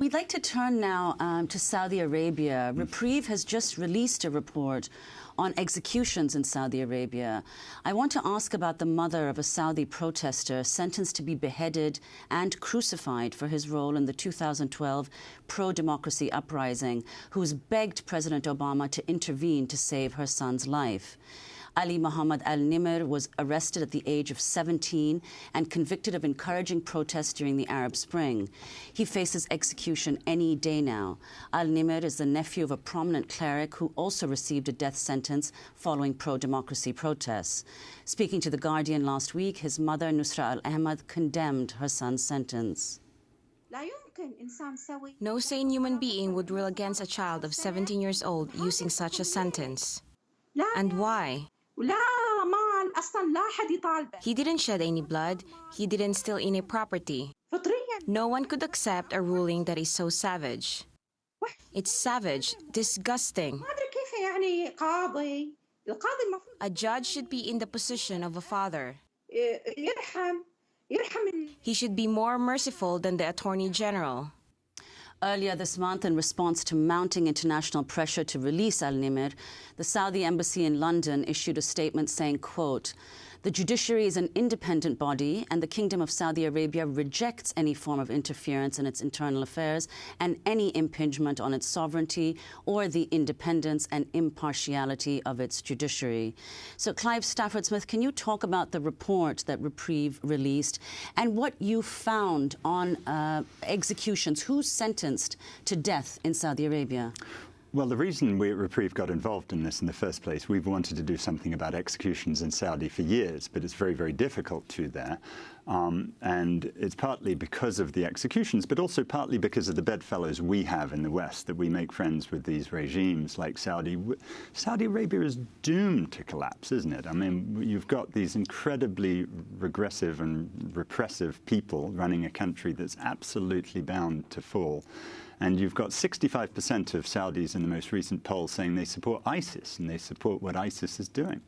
We'd like to turn now to Saudi Arabia. Reprieve has just released a report on executions in Saudi Arabia. I want to ask about the mother of a Saudi protester sentenced to be beheaded and crucified for his role in the 2012 pro-democracy uprising, who's begged President Obama to intervene to save her son's life. Ali Mohammed al-Nimr was arrested at the age of 17 and convicted of encouraging protests during the Arab Spring. He faces execution any day now. Al-Nimr is the nephew of a prominent cleric who also received a death sentence following pro-democracy protests. Speaking to The Guardian last week, his mother, Nusra al-Ahmad, condemned her son's sentence. No sane human being would rule against a child of 17 years old using such a sentence. And why? He didn't shed any blood. He didn't steal any property. No one could accept a ruling that is so savage. It's savage, disgusting. A judge should be in the position of a father. He should be more merciful than the Attorney General. Earlier this month, in response to mounting international pressure to release al-Nimr, the Saudi embassy in London issued a statement saying, quote, "The judiciary is an independent body and the Kingdom of Saudi Arabia rejects any form of interference in its internal affairs and any impingement on its sovereignty or the independence and impartiality of its judiciary." So, Clive Stafford Smith, can you talk about the report that Reprieve released and what you found on executions? Who's sentenced to death in Saudi Arabia? Well, the reason we at Reprieve got involved in this in the first place, we've wanted to do something about executions in Saudi for years, but it's very, very difficult to there. And it's partly because of the executions, but also partly because of the bedfellows we have in the West, that we make friends with these regimes like Saudi. Saudi Arabia is doomed to collapse, isn't it? I mean, you've got these incredibly regressive and repressive people running a country that's absolutely bound to fall. And you've got 65% of Saudis in the most recent poll saying they support ISIS and they support what ISIS is doing.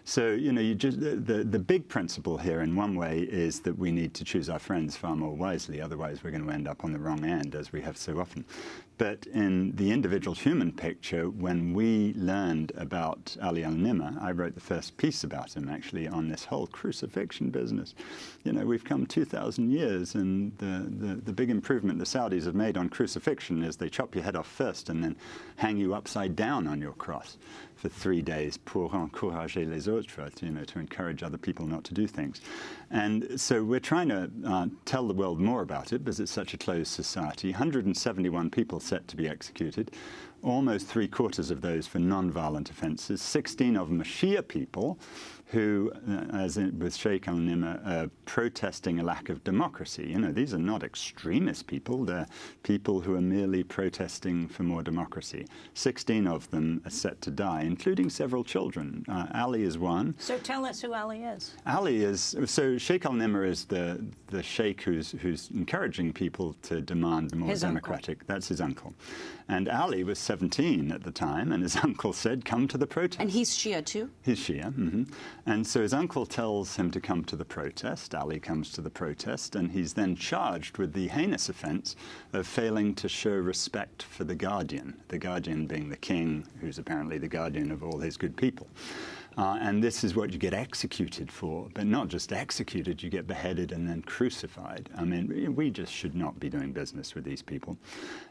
So, you know, the big principle here in one way is that we need to choose our friends far more wisely, otherwise we're going to end up on the wrong end, as we have so often. But in the individual human picture, when we learned about Ali al-Nimr, I wrote the first piece about him, actually, on this whole crucifixion business. You know, we've come 2,000 years, and the big improvement the Saudis have made on crucifixion is they chop your head off first and then hang you upside down on your cross for 3 days, pour encourager les autres, you know, to encourage other people not to do things. And so we're trying to tell the world more about it because it's such a closed society. 171 people set to be executed, almost 3/4 of those for non-violent offences. 16 of them are Shia people who, as with Sheikh al-Nimr, are protesting a lack of democracy. You know, these are not extremist people. They're people who are merely protesting for more democracy. 16 of them are set to die, including several children. Ali is one. So tell us who Ali is. Ali is, so Sheikh al-Nimr is the sheikh who's encouraging people to demand more democratic. Uncle. That's his uncle. And Ali was 17 at the time, and his uncle said, come to the protest. And he's Shia too? He's Shia, mm-hmm. And so his uncle tells him to come to the protest. Ali comes to the protest, and he's then charged with the heinous offence of failing to show respect for the guardian being the king, who's apparently the guardian of all his good people. And this is what you get executed for, but not just executed, you get beheaded and then crucified. I mean, we just should not be doing business with these people.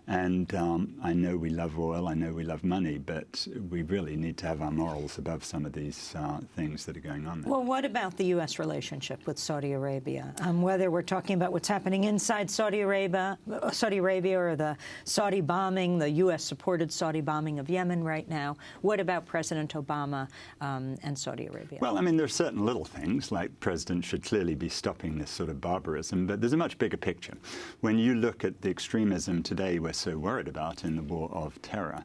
And I know we love oil, I know we love money, but we really need to have our morals above some of these things that are going on there. Well, what about the U.S. relationship with Saudi Arabia? Whether we're talking about what's happening inside Saudi Arabia or the Saudi bombing, the U.S.-supported Saudi bombing of Yemen right now, what about President Obama and Saudi Arabia? Well, I mean, there are certain little things, like President should clearly be stopping this sort of barbarism, but there's a much bigger picture. When you look at the extremism today we're so worried about in the war of terror,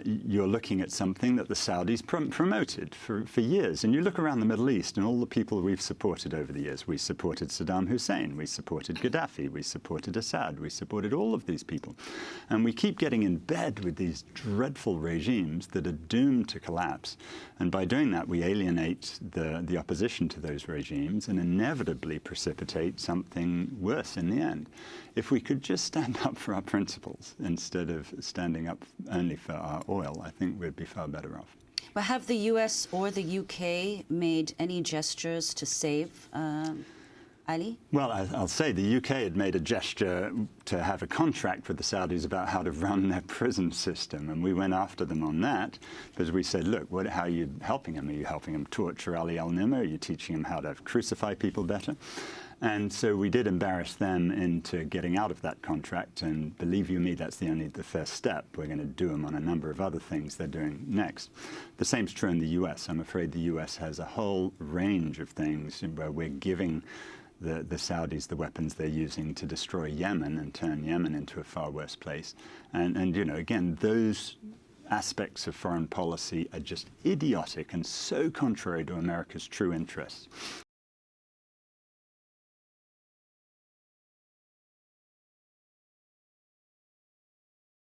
you're looking at something that the Saudis promoted for years. And you look around the Middle East and all the people we've supported over the years. We supported Saddam Hussein. We supported Gaddafi. We supported Assad. We supported all of these people. And we keep getting in bed with these dreadful regimes that are doomed to collapse. And by doing that, we alienate the opposition to those regimes and inevitably precipitate something worse in the end. If we could just stand up for our principles instead of standing up only for our oil, I think we'd be far better off. But have the U.S. or the U.K. made any gestures to save Ali? Well, I'll say the U.K. had made a gesture to have a contract with the Saudis about how to run their prison system, and we went after them on that because we said, look, how are you helping them? Are you helping them torture Ali al-Nimr? Are you teaching them how to crucify people better? And so we did embarrass them into getting out of that contract, and believe you me, that's only the first step. We're going to do them on a number of other things they're doing next. The same's true in the U.S. I'm afraid the U.S. has a whole range of things where we're giving the Saudis the weapons they're using to destroy Yemen and turn Yemen into a far worse place. And you know, again, those aspects of foreign policy are just idiotic and so contrary to America's true interests.